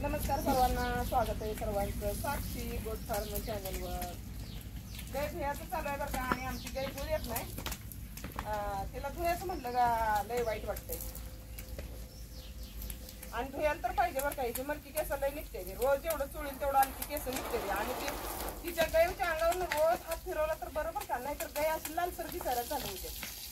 नमस्कार सर्वांना, स्वागत आहे सर्वांचं साक्षी गोट फार्म चॅनलवर. गाय धुयाचं चालू आहे बरं का. आणि आमची गाय दूध येत नाही, तिला धुयाचं म्हटलं का लय वाईट वाटतंय. आणि धुयाला तर पाहिजे बरं का. मरकी केस लय निघते, रोज जेवढं चुळील तेवढं आणखी केस निघते. आणि ती तिच्या गायच्या अंगावरून रोज हात फिरवला तर बरोबर का, नाही तर गाय अशी लालसर दिसायला चालू होते.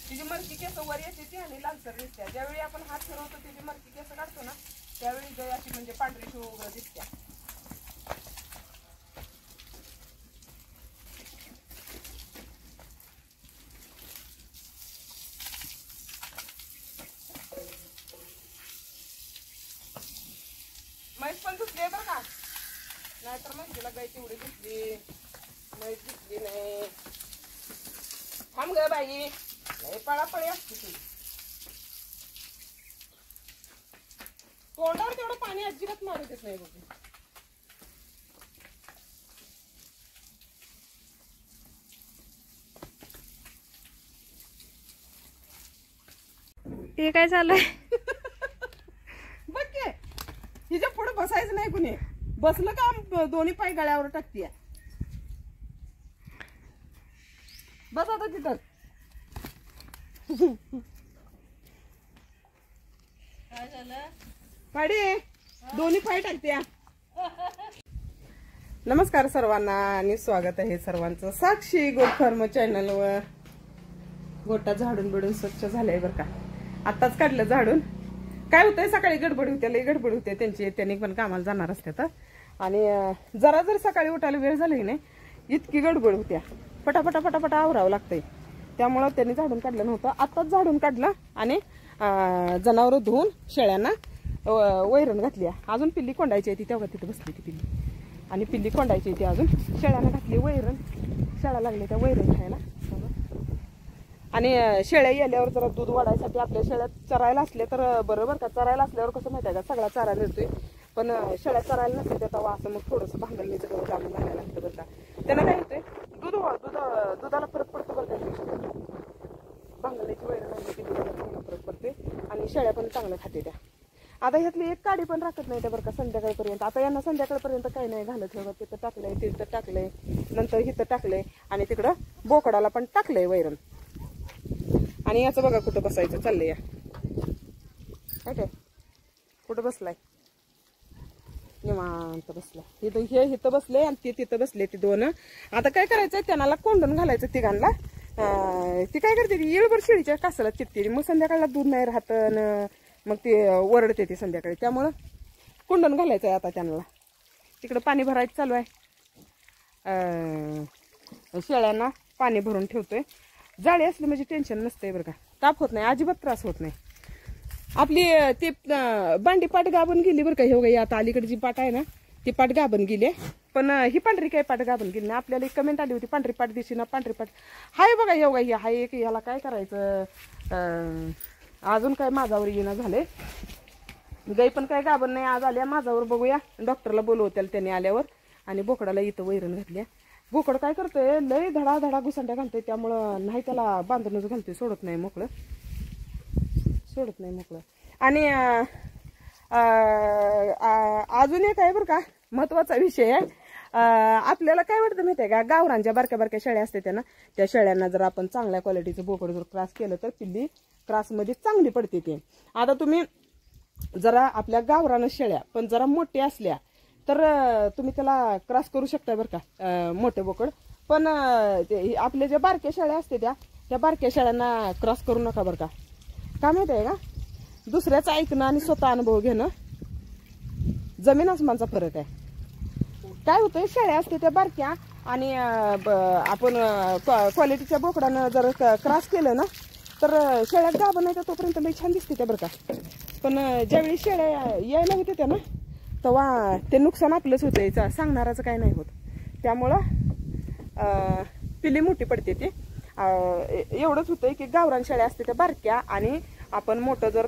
तिची मरकी केस वर येते ती आणि लालसर दिसते. ज्यावेळी आपण हात फिरवतो तिची मरकी केस काढतो ना, त्यावेळी गाय अशी म्हणजे पांढरी शुभ्र दिसते. म्हैस पण धुतली बरं का, नाहीतर म्हशीला गाय तेवढी धुतली, म्हैस धुतली नाही. थांब ग बाई, नाही पळापळी असते ती. तोंडावर तेवढं पाणी अजिबात मारू देत नाही बघ. हे काय झालंय? बघ की, हिच्या पुढे बसायचं नाही कुणी. बसलं का दोन्ही पाय गळ्यावर टाकतीय. बस आता तिथं. काय झालं? पाडी दोन्ही पाय टाकत्या. नमस्कार सर्वांना आणि स्वागत आहे सर्वांचं साक्षी गोट फार्म चॅनलवर. गोटा झाडून बिडून स्वच्छ झालंय बरं का. आताच काढलं झाडून. काय होतंय, सकाळी गडबड होते, लई गडबड होते त्यांची. त्यांनी पण कामाला जाणार असतात. आणि जरा जर सकाळी उठायला वेळ झाला नाही, इतकी गडबड होत्या. पटापटा पटापटा आवरावं लागतंय. त्यामुळं त्यांनी झाडून काढलं नव्हतं. आत्ताच झाडून काढलं आणि जनावरं धुवून शेळ्यांना वैरण घातली. अजून पिल्ली कोंडायची आहे ती, तेव्हा तिथे बसली ती पिल्ली. आणि पिल्ली कोंडायची ती अजून शेळ्यांना घातली वैरण. शेळ्या लागले त्या वैरण खायला. आणि शेळ्या गेल्यावर जरा दूध वाढायसाठी आपल्या शेळ्या चरायला असले तर बरोबर का. चरायला असल्यावर कसं माहिती आहे का, सगळा चारा मिळतोय. पण शेळ्या चरायला नसते तेव्हा असं मग थोडंसं भांगलणीचं गवत आणून घालायला लागतं बरं का. त्यांना काय होतंय, दुधाला फरक पडतो बरं का. भांगलणीची वैरण आणली की दुधाला चांगला फरक पडते आणि शेळ्या पण चांगलं खाते त्या. आता ह्यातली एक काडी पण राखत नाही त्या बरं का संध्याकाळपर्यंत. आता यांना संध्याकाळपर्यंत काही नाही घालत ठेवत. तिथं टाकलंय, तिथं टाकलंय, नंतर इथं टाकलंय आणि तिकडं बोकडाला पण टाकलंय वैरण. आणि याचं बघा कुठं बसायचं चाललंय. या काय कुठं बसलाय, निवांत बसलाय. हे इथं बसले आणि ते तिथं बसले ती दोन. आता काय करायचंय, त्यांना कोंडून घालायचं तिघांना. ती काय करते, ती येळभर शेळीच्या कासाला चिपते. मग संध्याकाळला दूध नाही राहत, मग ते ओरडते ती संध्याकाळी. त्यामुळं कोंडून घालायचंय आता त्यांना. तिकडं पाणी भरायचं चालू आहे. शेळ्यांना पाणी भरून ठेवतोय. जाळी असली म्हणजे टेन्शन नसतंय बरं का. ताप होत नाही, अजिबात त्रास होत नाही. आपली ती बांडी पाट गाभण गेली बरं का. हे बघा, आता अलीकडे जी पाट आहे ना, ती पाट गाभण गेली. पण ही पांढरी काय पाट गाभण गेली नाही. आपल्याला एक कमेंट आली होती, पांढरी पाट दिशी ना, पांढरी पाट हाय बघा. हे बघा, ही हाय एक. ह्याला काय करायचं, अजून काय माझावर येणं झालंय. गाई पण काय गाभण नाही आज आल्या माझावर. बघूया, डॉक्टरला बोलवत्याला त्यांनी आल्यावर. आणि बोकडाला इथं वैरण घातल्या. बोकड काय करतोय, लय धडा धडा घुसंड्या घालतोय. त्यामुळं नाही त्याला बांधूनच घालतोय, सोडत नाही मोकळं. आणि अजून एक आहे बरं का महत्वाचा विषय आहे. आपल्याला काय वाटतं माहिती आहे का, गावरांच्या बारक्या बारक्या शेळ्या असते त्यांना, त्या शेळ्यांना जर आपण चांगल्या क्वालिटीचं बोकड जर क्रॉस केलं तर पिल्ली क्रॉसमध्ये चांगली पडते ती. आता तुम्ही जरा आपल्या गावरान शेळ्या पण जरा मोठ्या असल्या तर तुम्ही त्याला क्रॉस करू शकता बरं का, मोठे बोकड. पण आपल्या ज्या बारक्या शेळ्या असते त्या बारक्या शेळ्यांना क्रॉस करू नका बरं का. काय माहिती आहे का, दुसऱ्याचं ऐकणं आणि स्वतः अनुभव घेणं जमीन आसमानचा फरक आहे. काय होतंय, शेळ्या असते त्या बारक्या आणि आपण क्वालिटीच्या बोकडानं जर क्रॉस केलं ना, तर शेळ्या गाभण नाही तर तोपर्यंत लई छान दिसते त्या बरं का. पण ज्यावेळी शेळ्या यायला होते त्या ना, तेव्हा ते नुकसान आपलंच होतंय, सांगणाराचं काय नाही होत. त्यामुळं पिल्ली मोठी पडते ती. एवढंच होतंय की गावरान शेळ्या असते त्या बारक्या आणि आपण मोठं जर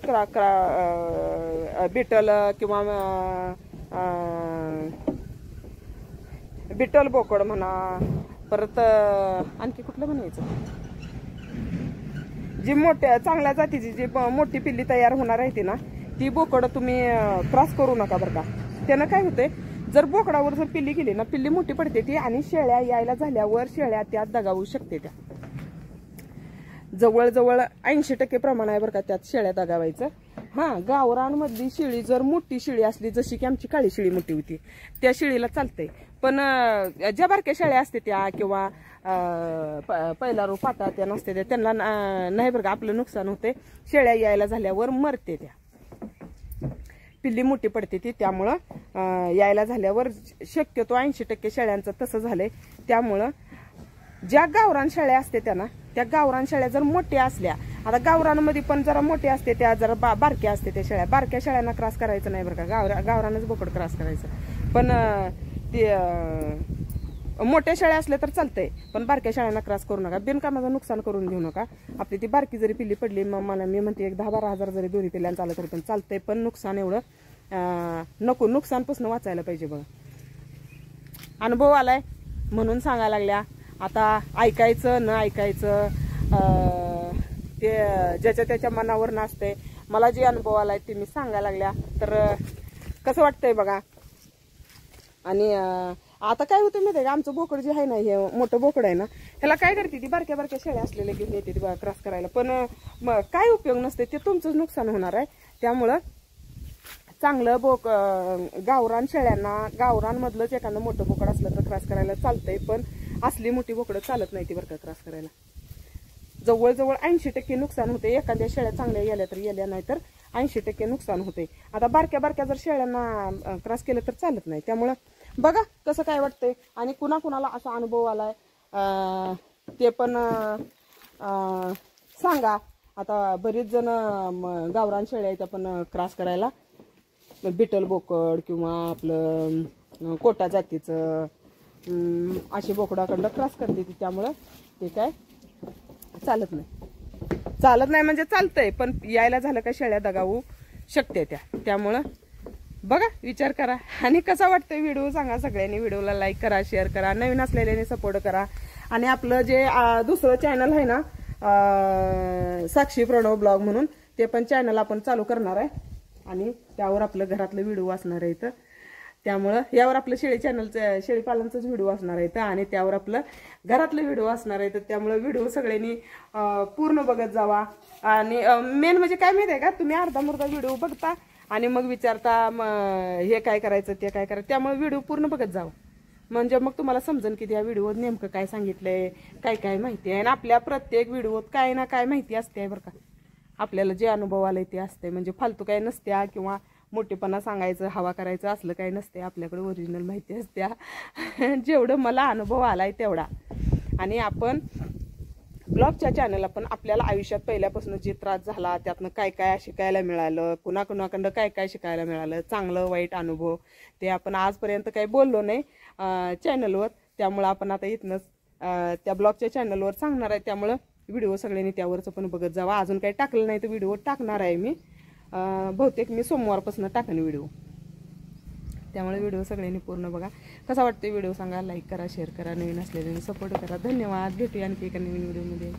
बिटल किंवा बिटल बोकड म्हणा, परत आणखी कुठलं म्हणायचं, जी मोठ्या चांगल्या जातीची जी मोठी पिल्ली तयार होणार आहे ती ना, ती बोकड तुम्ही क्रॉस करू नका बरं का. त्यानं काय होतंय, जर बोकडावर जर पिल्ली गेली ना, पिल्ली मोठी पडते ती आणि शेळ्या यायला झाल्यावर शेळ्या त्यात दगावू शकते. त्या जवळजवळ 80% प्रमाण आहे बरं का त्यात शेळ्या दगावायचं. हां, गावरानमधली शेळी जर मोठी शेळी असली, जशी की आमची काळी शेळी मोठी होती, त्या शेळीला चालतंय. पण ज्या बारक्या शेळ्या असते त्या किंवा पहिला रो पाटा त्या नसते त्या, त्यांना नाही बरं का, आपलं नुकसान होते. शेळ्या यायला झाल्यावर मरते त्या, पिल्ली मोठी पडते ती. त्यामुळं यायला झाल्यावर शक्यतो 80% शेळ्यांचं तसं झालंय. त्यामुळं ज्या गावरान शेळ्या असते त्यांना, त्या गावरान शेळ्या जर मोठ्या असल्या, आता गावरानमध्ये पण जरा मोठ्या असते त्या, जरा बारक्या असते त्या शेळ्या, बारक्या शेळ्यांना क्रॉस करायचं नाही बरं का, गावरानच बोकड क्रॉस करायचं. पण ते मोठ्या शेळ्या असल्या तर चालतंय, पण बारक्या शेळ्यांना क्रॉस करू नका, बिनकामाचं नुकसान करून घेऊ नका. आपली ती बारकी जरी पिल्ली पडली, मला मी म्हणते 10-12 हजार जरी दोन्ही पिल्ल्यांना चालत तरी पण चालतंय, पण नुकसान एवढं नको, नुकसानपासून वाचायला पाहिजे बघा. अनुभव आलाय म्हणून सांगायला लागल्या. आता ऐकायचं न ऐकायचं ते ज्याच्या त्याच्या मनावर नसते. मला जे अनुभव आलाय ते मी सांगायला लागल्या, तर कसं वाटतंय बघा. आणि आता काय होतं माहिती आहे का, आमचं बोकड जे आहे ना, हे मोठं बोकड आहे ना, ह्याला काय करते ती, बारक्या बारक्या शेळ्या असलेल्या घेऊन येते ती क्रॉस करायला, पण काय उपयोग नसते, ते तुमचंच नुकसान होणार आहे. त्यामुळं चांगलं गावरान शेळ्यांना, गावरानमधलंच एखादं मोठं बोकड असलं तर क्रॉस करायला चालतंय, पण असली मोठी बोकडं चालत नाही ती बरं का क्रॉस करायला. जवळजवळ 80% नुकसान होते. एखाद्या शेळ्या चांगल्या गेल्या तर गेल्या, नाही तर 80% नुकसान होते. आता बारक्या बारक्या जर शेळ्यांना क्रॉस केलं तर चालत नाही. त्यामुळं बघा कसं काय वाटतंय, आणि कुणाकुणाला असा अनुभव आलाय ते पण सांगा. आता बरीच जण गावरान शेळ्या आहेत आपण क्रॉस करायला, बिटल बोकड किंवा आपलं कोटा जातीचं अशी बोकडाकडं क्रॉस करते ती. त्यामुळं ते काय चालत नाही म्हणजे चालतंय, पण यायला झालं का शेळ्या दगावू शकते त्या. त्यामुळं बघा, विचार करा. आणि कसा वाटतोय व्हिडिओ सांगा सगळ्यांनी. व्हिडिओला लाईक करा, शेअर करा, नवीन असलेल्याने सपोर्ट करा. आणि आपलं जे दुसरं चॅनल आहे ना, साक्षी प्रणव ब्लॉग म्हणून, ते पण चॅनल आपण चालू करणार आहे, आणि त्यावर आपलं घरातलं व्हिडिओ असणार आहे इथं. त्यामुळं यावर आपलं शेळीपालनचंच व्हिडिओ असणार आहे आणि त्यावर आपलं घरातलं व्हिडिओ असणार आहे. त्यामुळं व्हिडिओ सगळ्यांनी पूर्ण बघत जावा. आणि मेन म्हणजे काय माहिती आहे का, तुम्ही अर्धा मुर्धा व्हिडिओ बघता आणि मग विचारता हे काय करायचं ते काय करायचं. त्यामुळे व्हिडिओ पूर्ण बघत जावं, म्हणजे मग तुम्हाला समजेल की त्या व्हिडिओत नेमकं काय सांगितलंय, काय काय माहिती आहे. आणि आपल्या प्रत्येक व्हिडिओत काय ना काय माहिती असते बरं का. आपल्याला जे अनुभव आलाय ते असते, म्हणजे फालतू काय नसत्या किंवा मोठेपणा सांगायचं, हवा करायचं असलं काही नसते. आपल्याकडे ओरिजिनल माहिती असत्या. जेवढं मला अनुभव आलाय तेवढा. आणि आपण ब्लॉगच्या चॅनल आपण आपल्याला आयुष्यात पहिल्यापासून जे त्रास झाला, त्यातनं काय काय शिकायला मिळालं, कुणाकुणाकडं काय काय शिकायला मिळालं, चांगलं वाईट अनुभव, ते आपण आजपर्यंत काही बोललो नाही चॅनलवर. त्यामुळं आपण आता इथनंच त्या ब्लॉगच्या चॅनलवर सांगणार आहे. त्यामुळं व्हिडिओ सगळ्यांनी त्यावरचं पण बघत जावा. अजून काही टाकलं नाही तर व्हिडिओ टाकणार आहे मी, बहुतेक मी सोमवारपासून टाकेन व्हिडिओ. त्यामुळे व्हिडिओ सगळ्यांनी पूर्ण बघा. कसा वाटतो व्हिडिओ सांगा, लाईक करा, शेअर करा, नवीन असलेल्यांनी सपोर्ट करा. धन्यवाद. भेटूया आणखी एका नवीन व्हिडिओमध्ये.